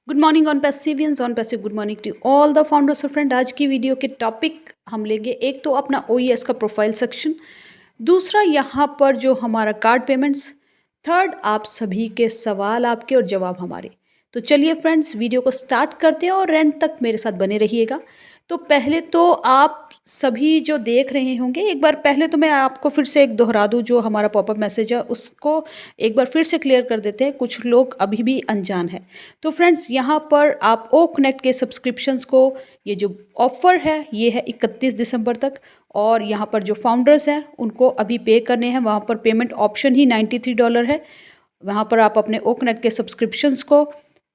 Good morning on passivians on passive. Good morning to all the founders और friend. आज की video के topic हम लेंगे, एक तो अपना ओईएस का प्रोफाइल सेक्शन, दूसरा यहाँ पर जो हमारा कार्ड पेमेंट्स, थर्ड आप सभी के सवाल आपके और जवाब हमारे। तो चलिए फ्रेंड्स, वीडियो को स्टार्ट करते हैं और एंड तक मेरे साथ बने रहिएगा। तो पहले तो आप सभी जो देख रहे होंगे, एक बार पहले तो मैं आपको फिर से एक दोहरा दूं, जो हमारा पॉपअप मैसेज है उसको एक बार फिर से क्लियर कर देते हैं, कुछ लोग अभी भी अनजान है। तो फ्रेंड्स, यहाँ पर आप ओ कनेक्ट के सब्सक्रिप्शंस को, ये जो ऑफ़र है ये है 31 दिसंबर तक, और यहाँ पर जो फाउंडर्स हैं उनको अभी पे करने हैं। वहाँ पर पेमेंट ऑप्शन ही $93 है। वहाँ पर आप अपने ओ कनेक्ट के सब्सक्रिप्शंस को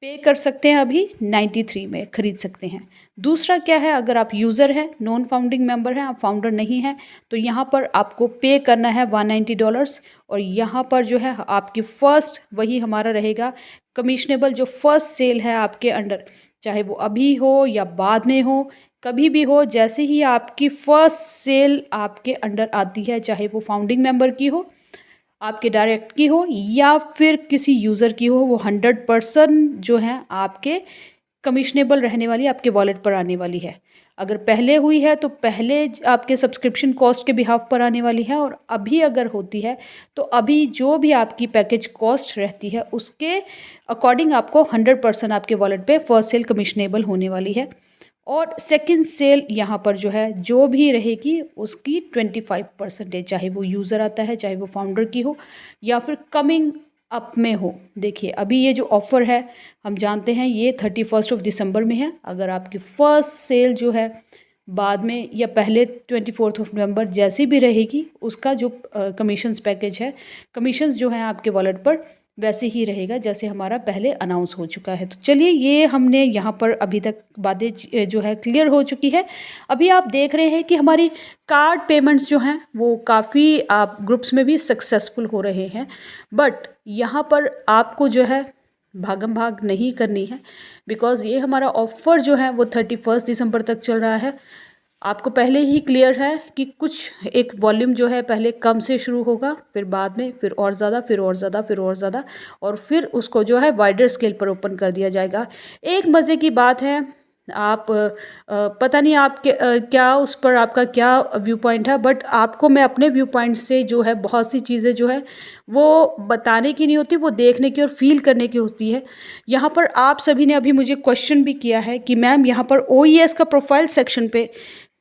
पे कर सकते हैं, अभी 93 में ख़रीद सकते हैं। दूसरा क्या है, अगर आप यूज़र हैं, नॉन फाउंडिंग मेंबर हैं, आप फाउंडर नहीं हैं, तो यहाँ पर आपको पे करना है $190। और यहाँ पर जो है आपकी फ़र्स्ट, वही हमारा रहेगा कमिशनेबल, जो फर्स्ट सेल है आपके अंडर, चाहे वो अभी हो या बाद में हो, कभी भी हो, जैसे ही आपकी फ़र्स्ट सेल आपके अंडर आती है, चाहे वो फाउंडिंग मेंबर की हो, आपके डायरेक्ट की हो या फिर किसी यूज़र की हो, वो 100% जो है आपके कमिशनेबल रहने वाली, आपके वॉलेट पर आने वाली है। अगर पहले हुई है तो पहले आपके सब्सक्रिप्शन कॉस्ट के बिहाफ पर आने वाली है, और अभी अगर होती है तो अभी जो भी आपकी पैकेज कॉस्ट रहती है उसके अकॉर्डिंग आपको 100% आपके वॉलेट पे फर्स्ट सेल कमिशनेबल होने वाली है। और सेकंड सेल यहाँ पर जो है जो भी रहेगी उसकी 25%, चाहे वो यूज़र आता है, चाहे वो फाउंडर की हो या फिर कमिंग अप में हो। देखिए, अभी ये जो ऑफ़र है हम जानते हैं ये 31 दिसंबर में है। अगर आपकी फ़र्स्ट सेल जो है बाद में या पहले 24 नवंबर जैसी भी रहेगी, उसका जो कमीशंस पैकेज है, कमीशंस जो हैं आपके वॉलेट पर वैसे ही रहेगा जैसे हमारा पहले अनाउंस हो चुका है। तो चलिए, ये हमने यहाँ पर अभी तक बातें जो है क्लियर हो चुकी है। अभी आप देख रहे हैं कि हमारी कार्ड पेमेंट्स जो हैं वो काफ़ी आप ग्रुप्स में भी सक्सेसफुल हो रहे हैं, बट यहाँ पर आपको जो है भागम भाग नहीं करनी है, बिकॉज़ ये हमारा ऑफ़र जो है वो 31 दिसंबर तक चल रहा है। आपको पहले ही क्लियर है कि कुछ एक वॉल्यूम जो है पहले कम से शुरू होगा, फिर बाद में फिर और ज़्यादा, फिर और ज़्यादा, फिर और ज़्यादा, और फिर उसको जो है वाइडर स्केल पर ओपन कर दिया जाएगा। एक मज़े की बात है, आप पता नहीं आपके क्या उस पर आपका क्या व्यू पॉइंट है, बट आपको मैं अपने व्यू पॉइंट से जो है बहुत सी चीज़ें जो है वो बताने की नहीं होती, वो देखने की और फील करने की होती है। यहाँ पर आप सभी ने अभी मुझे क्वेश्चन भी किया है कि मैम यहाँ पर ओईएस का प्रोफाइल सेक्शन पे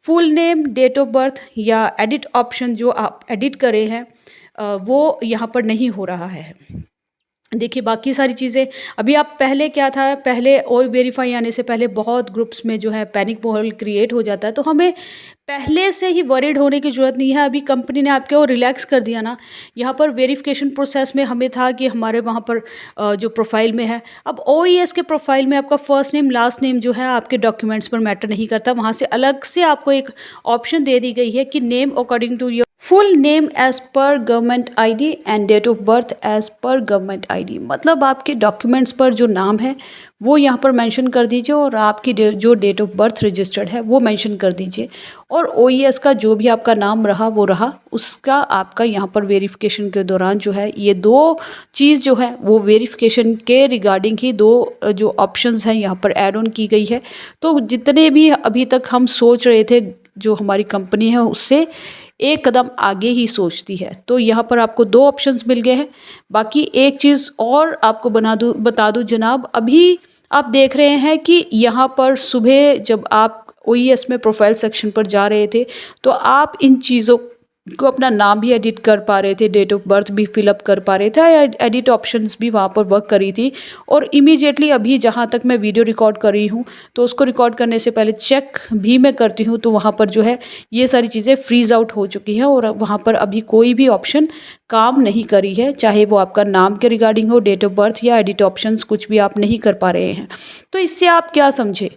full name, date of birth या एडिट ऑप्शन जो आप एडिट करे हैं वो यहाँ पर नहीं हो रहा है। देखिए, बाकी सारी चीज़ें अभी आप पहले क्या था, पहले और वेरीफाई आने से पहले बहुत ग्रुप्स में जो है पैनिक माहौल क्रिएट हो जाता है, तो हमें पहले से ही वरीड होने की ज़रूरत नहीं है। अभी कंपनी ने आपके वो रिलैक्स कर दिया ना। यहाँ पर वेरिफिकेशन प्रोसेस में हमें था कि हमारे वहाँ पर जो प्रोफाइल में है, अब ओईएस के प्रोफाइल में आपका फर्स्ट नेम लास्ट नेम जो है आपके डॉक्यूमेंट्स पर मैटर नहीं करता। वहाँ से अलग से आपको एक ऑप्शन दे दी गई है कि name according to your full name as per government ID and date of birth as per government ID. मतलब आपके डॉक्यूमेंट्स पर जो नाम है वो यहाँ पर मेंशन कर दीजिए, और आपकी जो डेट ऑफ बर्थ रजिस्टर्ड है वो मेंशन कर दीजिए, और ओईएस का जो भी आपका नाम रहा वो रहा, उसका आपका यहाँ पर वेरिफिकेशन के दौरान जो है ये दो चीज़ जो है वो वेरिफिकेशन के रिगार्डिंग ही दो जो ऑप्शंस हैं यहाँ पर ऐड ऑन की गई है। तो जितने भी अभी तक हम सोच रहे थे, जो हमारी कंपनी है उससे एक कदम आगे ही सोचती है। तो यहाँ पर आपको दो ऑप्शंस मिल गए हैं। बाकी एक चीज़ और आपको बता दूँ जनाब, अभी आप देख रहे हैं कि यहाँ पर सुबह जब आप ओईएस में प्रोफाइल सेक्शन पर जा रहे थे तो आप इन चीज़ों को अपना नाम भी एडिट कर पा रहे थे, डेट ऑफ बर्थ भी फिलअप कर पा रहे थे, या एडिट ऑप्शंस भी वहाँ पर वर्क करी थी। और इमीडिएटली अभी जहाँ तक मैं वीडियो रिकॉर्ड कर रही हूँ तो उसको रिकॉर्ड करने से पहले चेक भी मैं करती हूँ, तो वहाँ पर जो है ये सारी चीज़ें फ्रीज आउट हो चुकी हैं, और वहाँ पर अभी कोई भी ऑप्शन काम नहीं करी है, चाहे वो आपका नाम के रिगार्डिंग हो, डेट ऑफ बर्थ या एडिट ऑप्शंस, कुछ भी आप नहीं कर पा रहे हैं। तो इससे आप क्या समझे?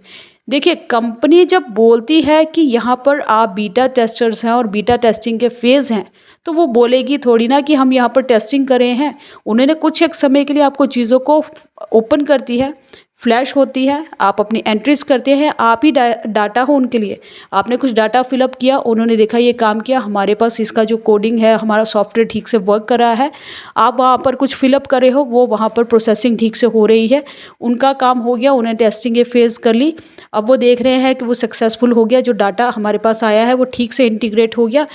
देखिए, कंपनी जब बोलती है कि यहाँ पर आप बीटा टेस्टर्स हैं और बीटा टेस्टिंग के फेज़ हैं, तो वो बोलेगी थोड़ी ना कि हम यहाँ पर टेस्टिंग कर रहे हैं। उन्होंने कुछ एक समय के लिए आपको चीज़ों को ओपन करती है, फ्लैश होती है, आप अपनी एंट्रीज करते हैं, आप ही डाटा हो उनके लिए। आपने कुछ डाटा फिलअप किया, उन्होंने देखा ये काम किया, हमारे पास इसका जो कोडिंग है, हमारा सॉफ्टवेयर ठीक से वर्क कर रहा है, आप वहाँ पर कुछ फिलअप कर रहे हो, वो वहाँ पर प्रोसेसिंग ठीक से हो रही है, उनका काम हो गया, उन्हें टेस्टिंग ये फेज़ कर ली, अब वो देख रहे हैं कि वो सक्सेसफुल हो गया, जो डाटा हमारे पास आया है वो ठीक से इंटीग्रेट हो गया।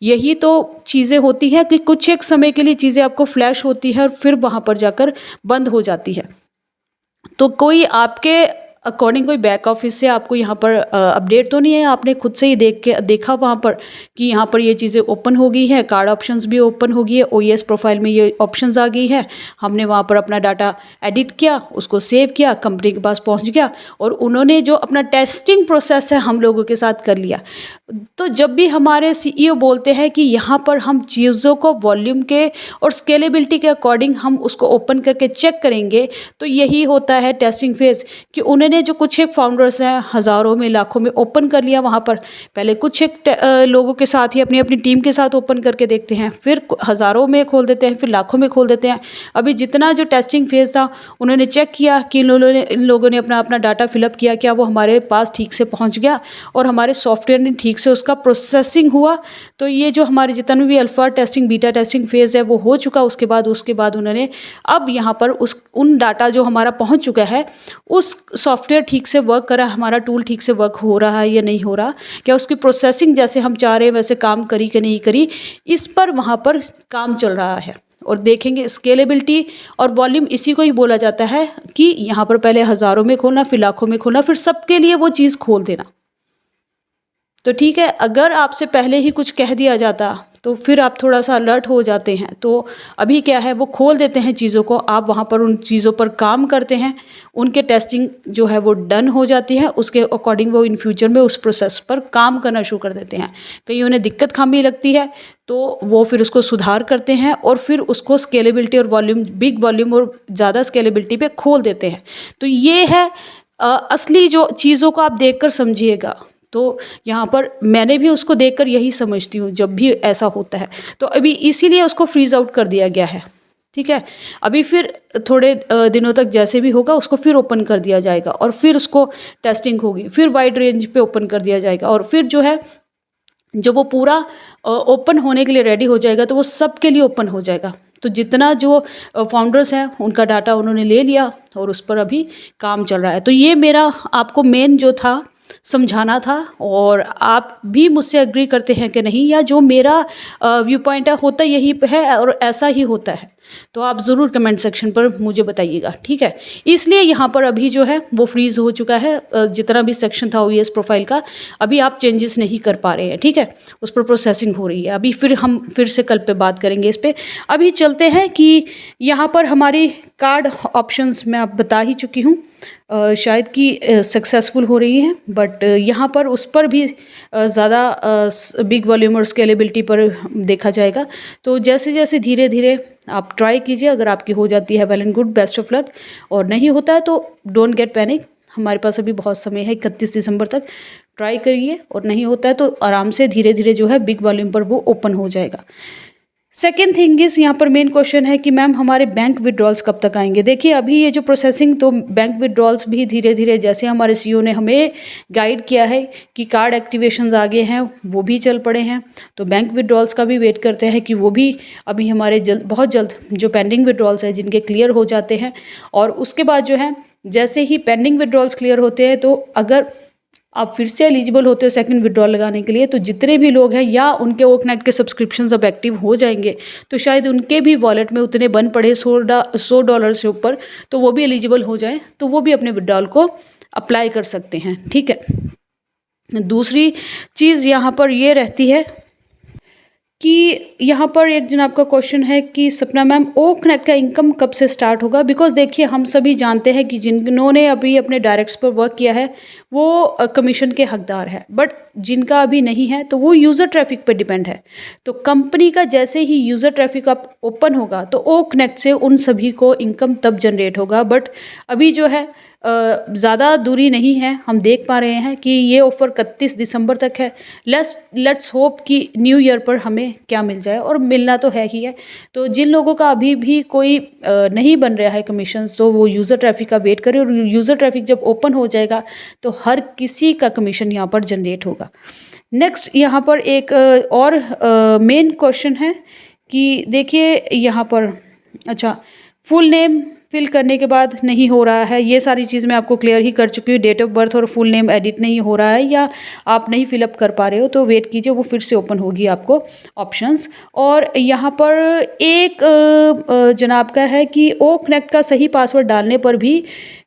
यही तो चीज़ें होती हैं कि कुछ एक समय के लिए चीज़ें आपको फ्लैश होती है और फिर वहाँ पर जाकर बंद हो जाती है। तो कोई आपके अकॉर्डिंग कोई बैक ऑफिस से आपको यहाँ पर अपडेट तो नहीं है, आपने खुद से ही देखा वहाँ पर कि यहाँ पर ये चीज़ें ओपन हो गई हैं, कार्ड ऑप्शंस भी ओपन हो गई है, ओईएस प्रोफाइल में ये ऑप्शंस आ गई है, हमने वहाँ पर अपना डाटा एडिट किया, उसको सेव किया, कंपनी के पास पहुँच गया और उन्होंने जो अपना टेस्टिंग प्रोसेस है हम लोगों के साथ कर लिया। तो जब भी हमारे सीईओ बोलते हैं कि यहाँ पर हम चीज़ों को वॉल्यूम के और स्केलेबिलिटी के अकॉर्डिंग हम उसको ओपन करके चेक करेंगे, तो यही होता है टेस्टिंग फेज़ कि उन्होंने जो कुछ एक फाउंडर्स हैं हज़ारों में लाखों में ओपन कर लिया वहाँ पर, पहले कुछ एक लोगों के साथ ही अपनी अपनी टीम के साथ ओपन करके देखते हैं, फिर हज़ारों में खोल देते हैं, फिर लाखों में खोल देते हैं। अभी जितना जो टेस्टिंग फेज़ था उन्होंने चेक किया कि इन लोगों ने अपना अपना डाटा फिलअप किया, क्या वो हमारे पास ठीक से पहुँच गया और हमारे सॉफ्टवेयर ने ठीक से उसका प्रोसेसिंग हुआ। तो ये जो हमारे जितने भी alpha testing beta testing phase है वो हो चुका। उसके बाद उन्होंने अब यहाँ पर उन डाटा जो हमारा पहुँच चुका है उस सॉफ्टवेयर ठीक से वर्क कर रहा है, हमारा टूल ठीक से वर्क हो रहा है या नहीं हो रहा, क्या उसकी प्रोसेसिंग जैसे हम चाह रहे हैं वैसे काम करी कि नहीं करी, इस पर वहाँ पर काम चल रहा है। और देखेंगे स्केलेबिलिटी और वॉल्यूम, इसी को ही बोला जाता है कि यहाँ पर पहले हज़ारों में खोलना, फिर लाखों में खोलना, फिर सबके लिए वो चीज़ खोल देना। तो ठीक है, अगर आपसे पहले ही कुछ कह दिया जाता तो फिर आप थोड़ा सा अलर्ट हो जाते हैं। तो अभी क्या है, वो खोल देते हैं चीज़ों को, आप वहाँ पर उन चीज़ों पर काम करते हैं, उनके टेस्टिंग जो है वो डन हो जाती है, उसके अकॉर्डिंग वो इन फ्यूचर में उस प्रोसेस पर काम करना शुरू कर देते हैं। कहीं उन्हें दिक्कत खामी लगती है तो वो फिर उसको सुधार करते हैं और फिर उसको स्केलेबिलिटी और वॉल्यूम, बिग वॉल्यूम और ज़्यादा स्केलेबिलिटी पे खोल देते हैं। तो ये है असली जो चीज़ों को आप देखकर समझिएगा। तो यहाँ पर मैंने भी उसको देखकर यही समझती हूँ जब भी ऐसा होता है। तो अभी इसीलिए उसको फ्रीज आउट कर दिया गया है, ठीक है। अभी फिर थोड़े दिनों तक जैसे भी होगा उसको फिर ओपन कर दिया जाएगा और फिर उसको टेस्टिंग होगी, फिर वाइड रेंज पे ओपन कर दिया जाएगा और फिर जो है जब वो पूरा ओपन होने के लिए रेडी हो जाएगा तो वो सबके लिए ओपन हो जाएगा। तो जितना जो फाउंडर्स हैं उनका डाटा उन्होंने ले लिया और उस पर अभी काम चल रहा है। तो ये मेरा आपको मेन जो था समझाना था, और आप भी मुझसे एग्री करते हैं कि नहीं, या जो मेरा व्यू पॉइंट है होता यही है और ऐसा ही होता है, तो आप ज़रूर कमेंट सेक्शन पर मुझे बताइएगा, ठीक है। इसलिए यहाँ पर अभी जो है वो फ्रीज़ हो चुका है, जितना भी सेक्शन था ओईएस प्रोफाइल का अभी आप चेंजेस नहीं कर पा रहे हैं, ठीक है, उस पर प्रोसेसिंग हो रही है। अभी फिर हम फिर से कल पे बात करेंगे इस पर। अभी चलते हैं कि यहाँ पर हमारी कार्ड ऑप्शंस मैं आप बता ही चुकी हूँ, शायद कि सक्सेसफुल हो रही हैं, बट यहाँ पर उस पर भी ज़्यादा बिग वॉल्यूम और स्केलेबिलिटी पर देखा जाएगा। तो जैसे जैसे धीरे धीरे आप ट्राई कीजिए, अगर आपकी हो जाती है well and good, best of luck, और नहीं होता है तो डोंट गेट पैनिक, हमारे पास अभी बहुत समय है, 31 दिसंबर तक ट्राई करिए, और नहीं होता है तो आराम से धीरे धीरे जो है बिग वॉल्यूम पर वो ओपन हो जाएगा। सेकेंड थिंग इज़, यहाँ पर मेन क्वेश्चन है कि मैम हमारे बैंक विड्रॉल्स कब तक आएंगे। देखिए अभी ये जो प्रोसेसिंग, तो बैंक विड्रॉल्स भी धीरे धीरे, जैसे हमारे सीईओ ने हमें गाइड किया है कि कार्ड एक्टिवेशंस आगे हैं वो भी चल पड़े हैं, तो बैंक विड्रॉल्स का भी वेट करते हैं कि वो भी अभी हमारे बहुत जल्द जो पेंडिंग विड्रॉल्स हैं जिनके क्लियर हो जाते हैं। और उसके बाद जो है जैसे ही पेंडिंग विड्रॉल्स क्लियर होते हैं, तो अगर आप फिर से एलिजिबल होते हो सेकंड विड्रॉल लगाने के लिए, तो जितने भी लोग हैं या उनके ओकनेट के सब्सक्रिप्शंस अब एक्टिव हो जाएंगे, तो शायद उनके भी वॉलेट में उतने बन पड़े $100 से ऊपर, तो वो भी एलिजिबल हो जाए, तो वो भी अपने विड्रॉल को अप्लाई कर सकते हैं, ठीक है। दूसरी चीज़ यहाँ पर ये रहती है कि यहाँ पर एक जन आपका क्वेश्चन है कि सपना मैम ओकनेट का इनकम कब से स्टार्ट होगा। बिकॉज देखिए हम सभी जानते हैं कि जिन्होंने अभी अपने डायरेक्ट्स पर वर्क किया है वो कमीशन के हकदार है, बट जिनका अभी नहीं है तो वो यूज़र ट्रैफिक पर डिपेंड है। तो कंपनी का जैसे ही यूज़र ट्रैफिक आप ओपन होगा तो ओकनेट से उन सभी को इनकम तब जनरेट होगा। बट अभी जो है ज़्यादा दूरी नहीं है, हम देख पा रहे हैं कि ये ऑफ़र 31 दिसंबर तक है। लेट्स होप कि न्यू ईयर पर हमें में क्या मिल जाए, और मिलना तो है ही है। तो जिन लोगों का अभी भी कोई नहीं बन रहा है कमीशंस, तो वो यूज़र ट्रैफिक का वेट करें, और यूज़र ट्रैफिक जब ओपन हो जाएगा तो हर किसी का कमीशन यहाँ पर जनरेट होगा। नेक्स्ट यहाँ पर एक और मेन क्वेश्चन है कि देखिए यहाँ पर, अच्छा, फुल नेम फिल करने के बाद नहीं हो रहा है, ये सारी चीज़ मैं आपको क्लियर ही कर चुकी हूँ। डेट ऑफ बर्थ और फुल नेम एडिट नहीं हो रहा है, या आप नहीं फिलअप कर पा रहे हो, तो वेट कीजिए, वो फिर से ओपन होगी आपको ऑप्शंस। और यहाँ पर एक जनाब का है कि ओ कनेक्ट का सही पासवर्ड डालने पर भी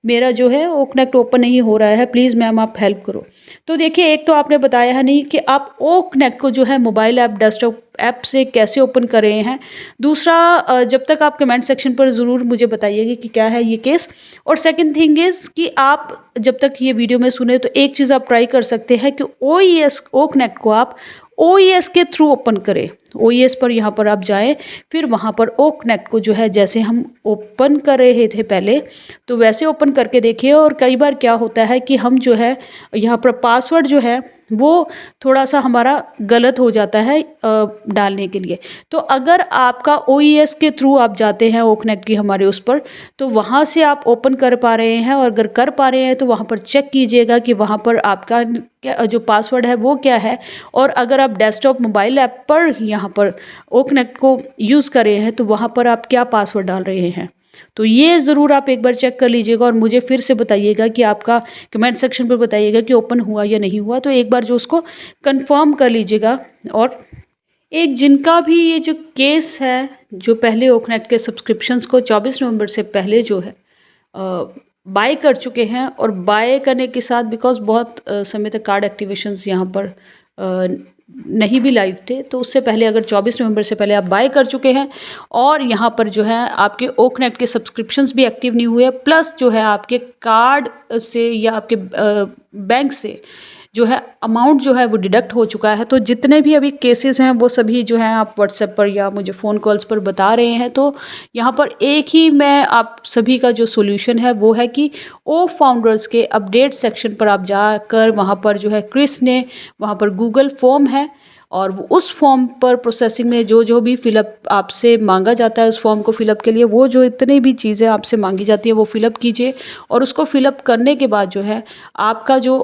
मेरा जो है ओ कनेक्ट ओपन नहीं हो रहा है, प्लीज़ मैम आप हेल्प करो। तो देखिए, एक तो आपने बताया है नहीं कि आप ओ कनेक्ट को जो है मोबाइल ऐप, डेस्कटॉप ऐप से कैसे ओपन कर रहे हैं। दूसरा, जब तक आप कमेंट सेक्शन पर ज़रूर मुझे बताइएगा कि क्या है ये केस। और सेकंड थिंग इज़ कि आप जब तक ये वीडियो में सुने, तो एक चीज़ आप ट्राई कर सकते हैं कि OES ओ कनेक्ट को आप OES के थ्रू ओपन करें। OES पर यहाँ पर आप जाएं, फिर वहाँ पर ओ कनेक्ट को जो है जैसे हम ओपन कर रहे थे पहले, तो वैसे ओपन करके देखिए। और कई बार क्या होता है कि हम जो है यहाँ पर पासवर्ड जो है वो थोड़ा सा हमारा गलत हो जाता है डालने के लिए। तो अगर आपका OES के थ्रू आप जाते हैं ओ कनेक्ट की हमारे उस पर, तो वहाँ से आप ओपन कर पा रहे हैं, और अगर कर पा रहे हैं तो वहाँ पर चेक कीजिएगा कि वहाँ पर आपका क्या जो पासवर्ड है वो क्या है। और अगर आप डेस्कटॉप मोबाइल ऐप पर यहाँ पर ओ कनेक्ट को यूज़ कर रहे हैं, तो वहाँ पर आप क्या पासवर्ड डाल रहे हैं। तो ये ज़रूर आप एक बार चेक कर लीजिएगा, और मुझे फिर से बताइएगा कि आपका कमेंट सेक्शन पर बताइएगा कि ओपन हुआ या नहीं हुआ। तो एक बार जो उसको कंफर्म कर लीजिएगा। और एक जिनका भी ये जो केस है, जो पहले ओ कनेक्ट के सब्सक्रिप्शंस को 24 नवंबर से पहले जो है बाय कर चुके हैं, और बाय करने के साथ बिकॉज बहुत समय तक कार्ड एक्टिवेशंस यहाँ पर नहीं भी लाइव थे, तो उससे पहले अगर 24 नवंबर से पहले आप बाय कर चुके हैं, और यहाँ पर जो है आपके ओ कनेक्ट के सब्सक्रिप्शंस भी एक्टिव नहीं हुए, प्लस जो है आपके कार्ड से या आपके बैंक से जो है अमाउंट जो है वो डिडक्ट हो चुका है, तो जितने भी अभी केसेस हैं वो सभी जो हैं आप व्हाट्सएप पर या मुझे फ़ोन कॉल्स पर बता रहे हैं। तो यहाँ पर एक ही मैं आप सभी का जो सोल्यूशन है वो है कि ओ फाउंडर्स के अपडेट सेक्शन पर आप जाकर, वहाँ पर जो है क्रिस ने वहाँ पर गूगल फॉर्म है, और उस फॉर्म पर प्रोसेसिंग में जो जो भी फिलअप आपसे मांगा जाता है, उस फॉर्म को फिलअप के लिए वो जो इतनी भी चीज़ें आपसे मांगी जाती है वो फिलअप कीजिए। और उसको फिलअप करने के बाद जो है आपका जो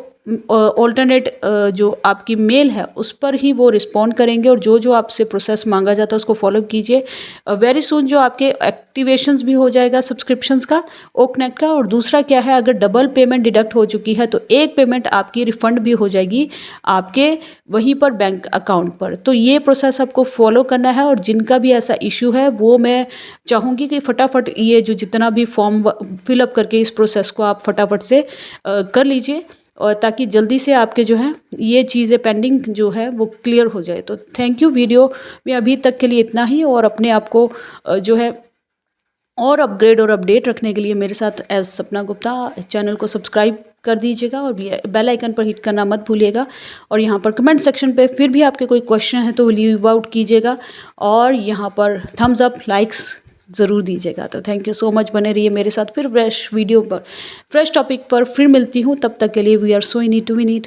ऑल्टरनेट जो आपकी मेल है उस पर ही वो रिस्पॉन्ड करेंगे, और जो जो आपसे प्रोसेस मांगा जाता है उसको फॉलो कीजिए। वेरी सून जो आपके एक्टिवेशंस भी हो जाएगा सब्सक्रिप्शंस का, ओ कनेक्ट का। और दूसरा क्या है, अगर डबल पेमेंट डिडक्ट हो चुकी है तो एक पेमेंट आपकी रिफ़ंड भी हो जाएगी आपके वहीं पर बैंक अकाउंट पर। तो ये प्रोसेस आपको फॉलो करना है, और जिनका भी ऐसा इशू है वो मैं चाहूँगी कि फटाफट ये जो जितना भी फॉर्म फिलअप करके इस प्रोसेस को आप फटाफट से कर लीजिए, और ताकि जल्दी से आपके जो है ये चीज़ें पेंडिंग जो है वो क्लियर हो जाए। तो थैंक यू, वीडियो में अभी तक के लिए इतना ही। और अपने आप को जो है और अपग्रेड और अपडेट रखने के लिए मेरे साथ एज सपना गुप्ता चैनल को सब्सक्राइब कर दीजिएगा, और बेल आइकन पर हिट करना मत भूलिएगा। और यहाँ पर कमेंट सेक्शन पे फिर भी आपके कोई क्वेश्चन है तो लीव आउट कीजिएगा, और यहाँ पर थम्स अप, लाइक्स ज़रूर दीजिएगा। तो थैंक यू सो मच, बने रहिए मेरे साथ। फिर फ्रेश वीडियो पर, फ्रेश टॉपिक पर फिर मिलती हूँ, तब तक के लिए we are so in need to we need.